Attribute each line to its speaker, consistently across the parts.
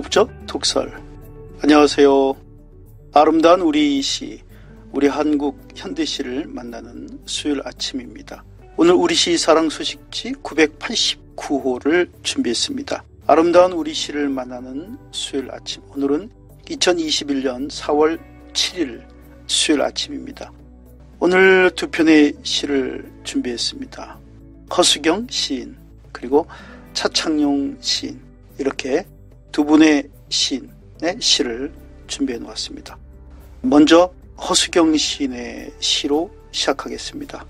Speaker 1: 북적북적 독설. 안녕하세요. 아름다운 우리 시, 우리 한국 현대시를 만나는 수요일 아침입니다. 오늘 우리 시 사랑 소식지 989호를 준비했습니다. 아름다운 우리 시를 만나는 수요일 아침. 오늘은 2021년 4월 7일 수요일 아침입니다. 오늘 두 편의 시를 준비했습니다. 허수경 시인 그리고 차창용 시인, 이렇게 두 분의 시인의 시를 준비해 놓았습니다. 먼저 허수경 시인의 시로 시작하겠습니다.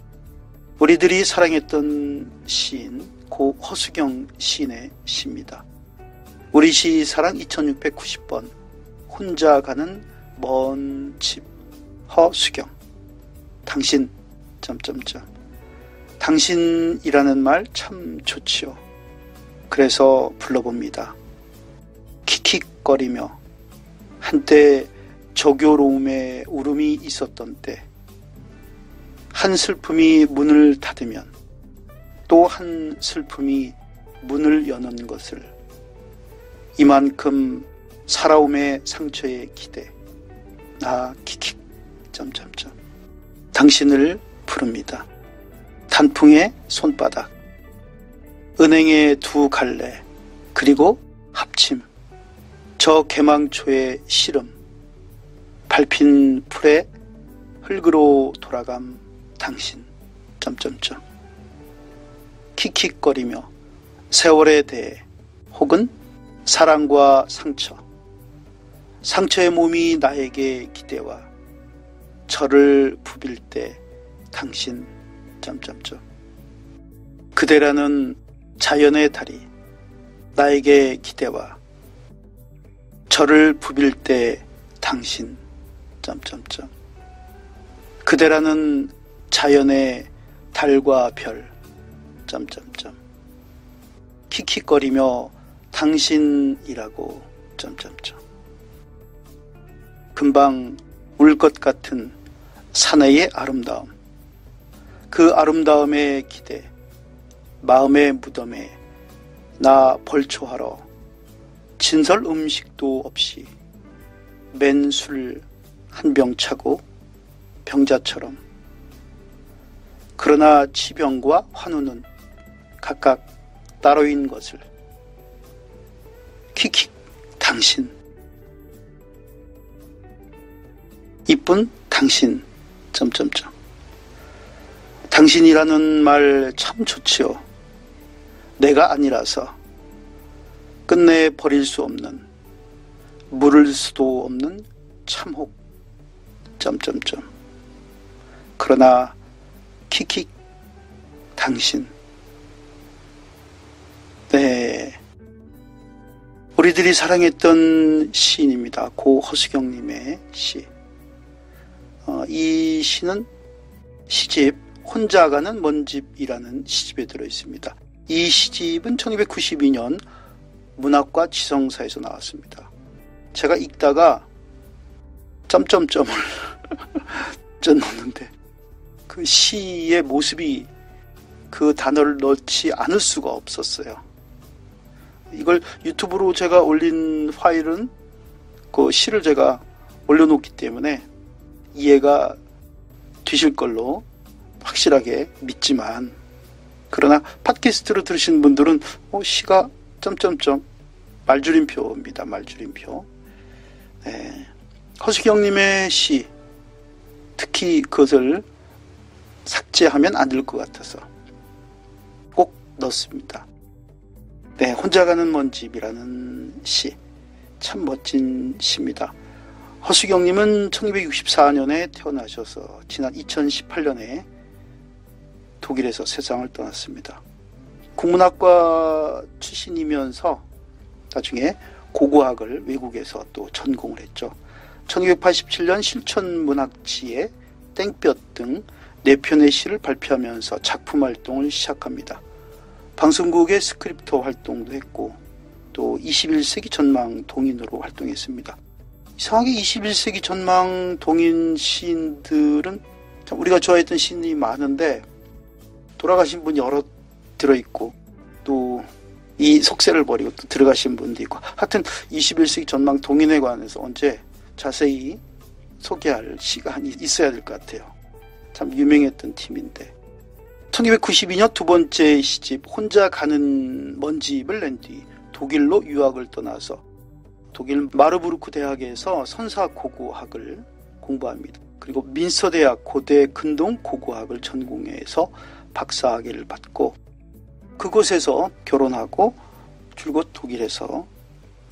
Speaker 1: 우리들이 사랑했던 시인 고 허수경 시인의 시입니다. 우리 시 사랑 2690번 혼자 가는 먼 집. 허수경. 당신 당신이라는 말 참 좋지요. 그래서 불러봅니다. 킥킥거리며 한때 저교로움에 울음이 있었던 때, 한 슬픔이 문을 닫으면 또 한 슬픔이 문을 여는 것을, 이만큼 살아옴의 상처에 기대 나 킥킥 당신을 부릅니다. 단풍의 손바닥, 은행의 두 갈래, 그리고 합침, 저 개망초의 시름, 밟힌 풀에 흙으로 돌아감 당신 킥킥거리며 세월에 대해, 혹은 사랑과 상처, 상처의 몸이 나에게 기대와 저를 부빌 때 당신 그대라는 자연의 다리, 나에게 기대와 저를 부빌 때 당신 그대라는 자연의 달과 별 킥킥거리며 당신이라고 금방 울 것 같은 사내의 아름다움, 그 아름다움에 기대 마음의 무덤에 나 벌초하러 진설 음식도 없이 맨 술 한 병 차고 병자처럼, 그러나 치병과 환우는 각각 따로인 것을, 킥킥 당신, 이쁜 당신 당신이라는 말 참 좋지요. 내가 아니라서 끝내 버릴 수 없는, 물을 수도 없는 참혹 그러나 킥킥 당신. 네, 우리들이 사랑했던 시인입니다. 고 허수경님의 시. 이 시는 시집 혼자 가는 먼 집이라는 시집에 들어있습니다. 이 시집은 1992년 문학과 지성사에서 나왔습니다. 제가 읽다가 점점점을 넣었는데 그 시의 모습이 그 단어를 넣지 않을 수가 없었어요. 이걸 유튜브로 제가 올린 파일은 그 시를 제가 올려놓기 때문에 이해가 되실 걸로 확실하게 믿지만, 그러나 팟캐스트로 들으신 분들은 시가 점점점 말줄임표입니다. 말줄임표. 네. 허수경님의 시, 특히 그것을 삭제하면 안 될 것 같아서 꼭 넣습니다. 네, 혼자 가는 먼 집이라는 시, 참 멋진 시입니다. 허수경님은 1964년에 태어나셔서 지난 2018년에 독일에서 세상을 떠났습니다. 국문학과 출신이면서 나중에 고고학을 외국에서 또 전공을 했죠. 1987년 실천문학지에 땡볕 등 4편의 시를 발표하면서 작품 활동을 시작합니다. 방송국의 스크립터 활동도 했고 또 21세기 전망 동인으로 활동했습니다. 이상하게 21세기 전망 동인 시인들은 우리가 좋아했던 시인이 많은데 돌아가신 분이 여러 들어있고, 또 이 속세를 버리고 또 들어가신 분도 있고, 하여튼 21세기 전망 동인에 관해서 언제 자세히 소개할 시간이 있어야 될 것 같아요. 참 유명했던 팀인데 1992년 두 번째 시집 혼자 가는 먼지입을 낸 뒤 독일로 유학을 떠나서 독일 마르부르크 대학에서 선사 고고학을 공부합니다. 그리고 민서 대학 고대 근동 고고학을 전공해서 박사학위를 받고 그곳에서 결혼하고 줄곧 독일에서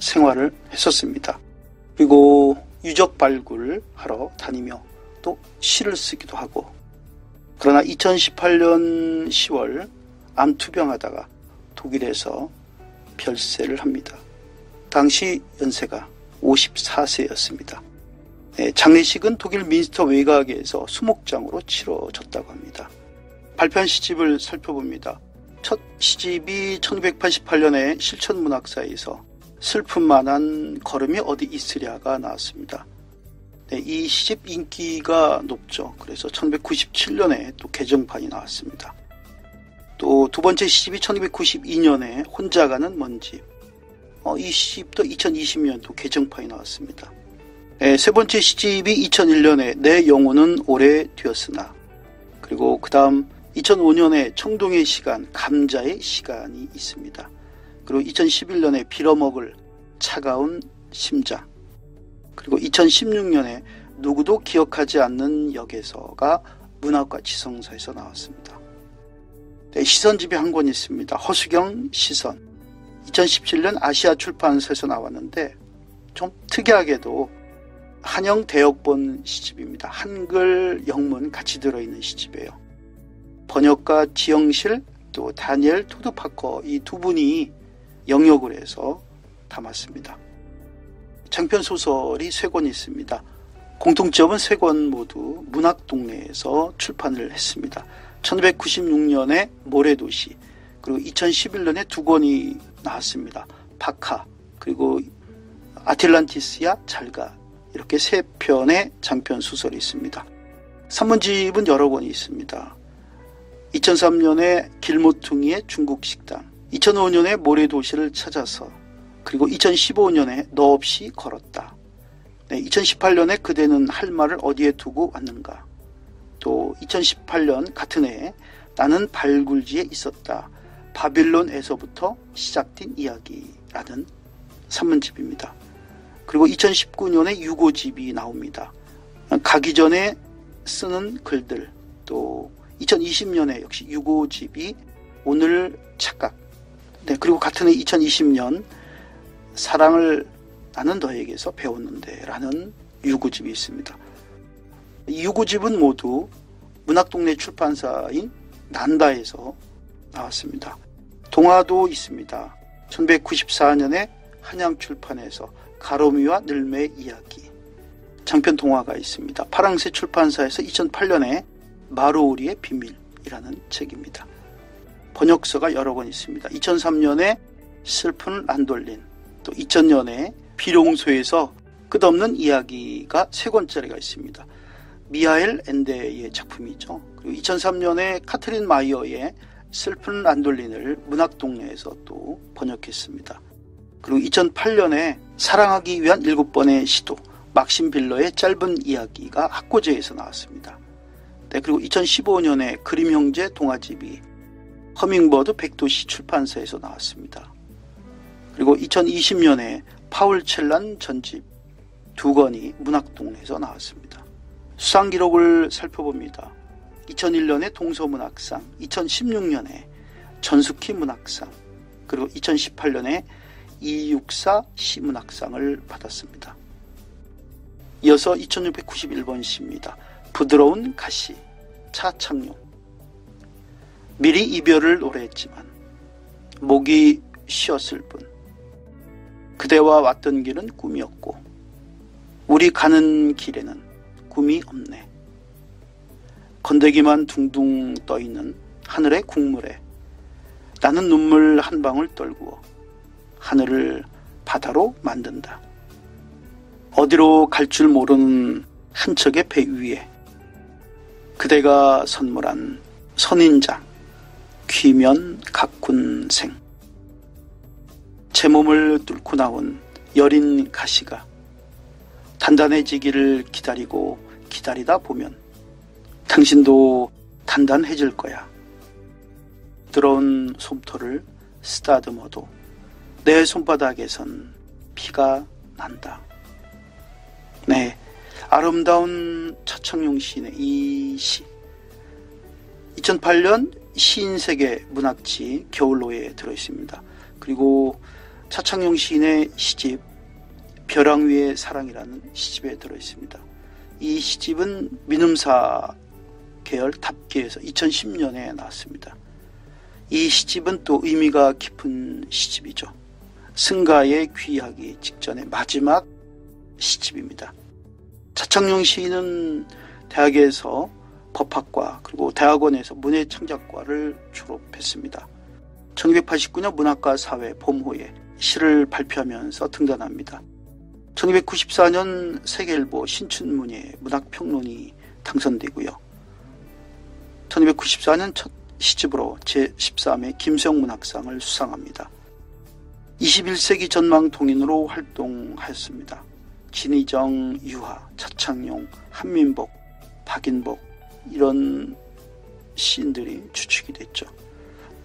Speaker 1: 생활을 했었습니다. 그리고 유적 발굴하러 다니며 또 시를 쓰기도 하고, 그러나 2018년 10월 암투병하다가 독일에서 별세를 합니다. 당시 연세가 54세였습니다. 장례식은 독일 민스터 외곽에서 수목장으로 치러졌다고 합니다. 발표한 시집을 살펴봅니다. 첫 시집이 1988년에 실천문학사에서 슬픔만한 걸음이 어디 있으랴가 나왔습니다. 이 시집 인기가 높죠. 그래서 1997년에 또 개정판이 나왔습니다. 또 두 번째 시집이 1992년에 혼자 가는 먼지. 이 시집도 2020년 또 개정판이 나왔습니다. 세 번째 시집이 2001년에 내 영혼은 오래되었으나, 그리고 그 다음 2005년에 청동의 시간, 감자의 시간이 있습니다. 그리고 2011년에 빌어먹을 차가운 심장, 그리고 2016년에 누구도 기억하지 않는 역에서가 문학과 지성사에서 나왔습니다. 시선집이 한 권 있습니다. 허수경 시선. 2017년 아시아 출판사에서 나왔는데 좀 특이하게도 한영 대역본 시집입니다. 한글 영문 같이 들어있는 시집이에요. 번역가 지영실 또 다니엘 토드파커 이 두 분이 영역을 해서 담았습니다. 장편 소설이 3권 있습니다. 공통점은 3권 모두 문학동네에서 출판을 했습니다. 1996년에 모래도시, 그리고 2011년에 2권이 나왔습니다. 바카, 그리고 아틀란티스야 잘가, 이렇게 3편의 장편 소설이 있습니다. 산문집은 여러 권이 있습니다. 2003년에 길모퉁이의 중국 식당, 2005년에 모래도시를 찾아서, 그리고 2015년에 너 없이 걸었다. 2018년에 그대는 할 말을 어디에 두고 왔는가. 또 2018년 같은 해에 나는 발굴지에 있었다. 바빌론에서부터 시작된 이야기라는 산문집입니다. 그리고 2019년에 유고집이 나옵니다. 가기 전에 쓰는 글들. 또 2020년에 역시 유고집이 오늘 착각. 그리고 같은 해 2020년 사랑을 나는 너에게서 배웠는데 라는 유고집이 있습니다. 이 유고집은 모두 문학동네 출판사인 난다에서 나왔습니다. 동화도 있습니다. 1994년에 한양출판에서 가로미와 늘매의 이야기, 장편 동화가 있습니다. 파랑새 출판사에서 2008년에 마로우리의 비밀이라는 책입니다. 번역서가 여러 권 있습니다. 2003년에 슬픈 란돌린, 또 2000년에 비룡소에서 끝없는 이야기가 3권짜리가 있습니다. 미하엘 엔데의 작품이죠. 그리고 2003년에 카트린 마이어의 슬픈 란돌린을 문학동네에서 또 번역했습니다. 그리고 2008년에 사랑하기 위한 7번의 시도, 막심 빌러의 짧은 이야기가 학고제에서 나왔습니다. 그리고 2015년에 그림 형제 동화집이 허밍버드 백도시 출판사에서 나왔습니다. 그리고 2020년에 파울 첼란 전집 2권이 문학동네에서 나왔습니다. 수상 기록을 살펴봅니다. 2001년에 동서문학상, 2016년에 전숙희 문학상, 그리고 2018년에 264 시문학상을 받았습니다. 이어서 2691번 시입니다. 부드러운 가시, 차창용. 미리 이별을 노래했지만 목이 쉬었을 뿐. 그대와 왔던 길은 꿈이었고 우리 가는 길에는 꿈이 없네. 건더기만 둥둥 떠있는 하늘의 국물에 나는 눈물 한 방울 떨구어 하늘을 바다로 만든다. 어디로 갈 줄 모르는 한 척의 배 위에 그대가 선물한 선인장 귀면 가꾼 생. 제 몸을 뚫고 나온 여린 가시가 단단해지기를 기다리고 기다리다 보면 당신도 단단해질 거야. 들어온 솜털을 쓰다듬어도 내 손바닥에선 피가 난다. 네, 아름다운 차창용 시인의 이 시, 2008년 시인세계 문학지 겨울로에 들어있습니다. 그리고 차창용 시인의 시집 벼랑 위의 사랑이라는 시집에 들어있습니다. 이 시집은 민음사 계열 답기에서 2010년에 나왔습니다. 이 시집은 또 의미가 깊은 시집이죠. 승가에 귀하기 직전의 마지막 시집입니다. 차창용 시인은 대학에서 법학과 그리고 대학원에서 문예창작과를 졸업했습니다. 1989년 문학과 사회 봄호에 시를 발표하면서 등단합니다. 1994년 세계일보 신춘문예 문학평론이 당선되고요. 1994년 첫 시집으로 제13회 김수영 문학상을 수상합니다. 21세기 전망 동인으로 활동하였습니다. 진희정, 유하, 차창용, 한민복, 박인복 이런 시인들이 주축이 됐죠.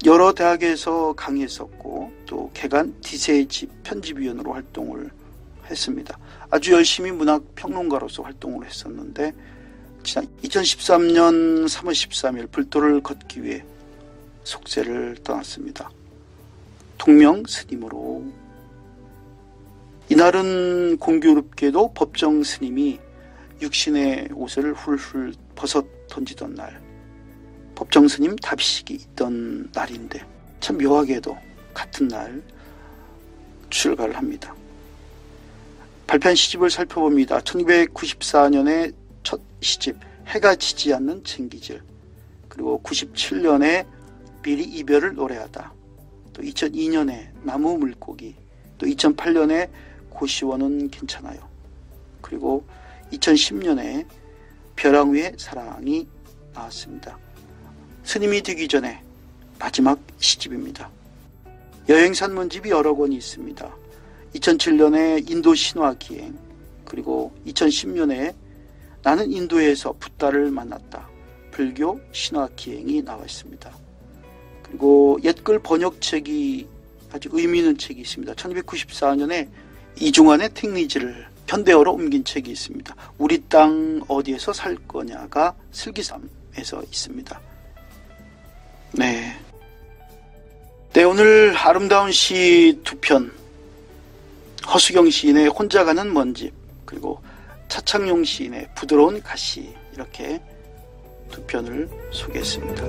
Speaker 1: 여러 대학에서 강의했었고 또 개간 디세이집 편집위원으로 활동을 했습니다. 아주 열심히 문학평론가로서 활동을 했었는데 지난 2013년 3월 13일 불도를 걷기 위해 속세를 떠났습니다. 동명 스님으로. 이날은 공교롭게도 법정 스님이 육신의 옷을 훌훌 벗어 던지던 날, 법정 스님 답식이 있던 날인데 참 묘하게도 같은 날 출가를 합니다. 발표한 시집을 살펴봅니다. 1994년에 첫 시집 해가 지지 않는 쟁기질, 그리고 97년에 미리 이별을 노래하다, 또 2002년에 나무 물고기, 또 2008년에 고시원은 괜찮아요. 그리고 2010년에 벼랑 위의 사랑이 나왔습니다. 스님이 되기 전에 마지막 시집입니다. 여행 산문집이 여러 권이 있습니다. 2007년에 인도 신화 기행, 그리고 2010년에 나는 인도에서 붓다를 만났다, 불교 신화 기행이 나와 있습니다. 그리고 옛글 번역책이 아주 의미 있는 책이 있습니다. 1994년에 이중환의 택리지를 현대어로 옮긴 책이 있습니다. 우리 땅 어디에서 살 거냐가 슬기삼에서 있습니다. 네, 오늘 아름다운 시 두 편, 허수경 시인의 혼자 가는 먼집, 그리고 차창용 시인의 부드러운 가시, 이렇게 두 편을 소개했습니다.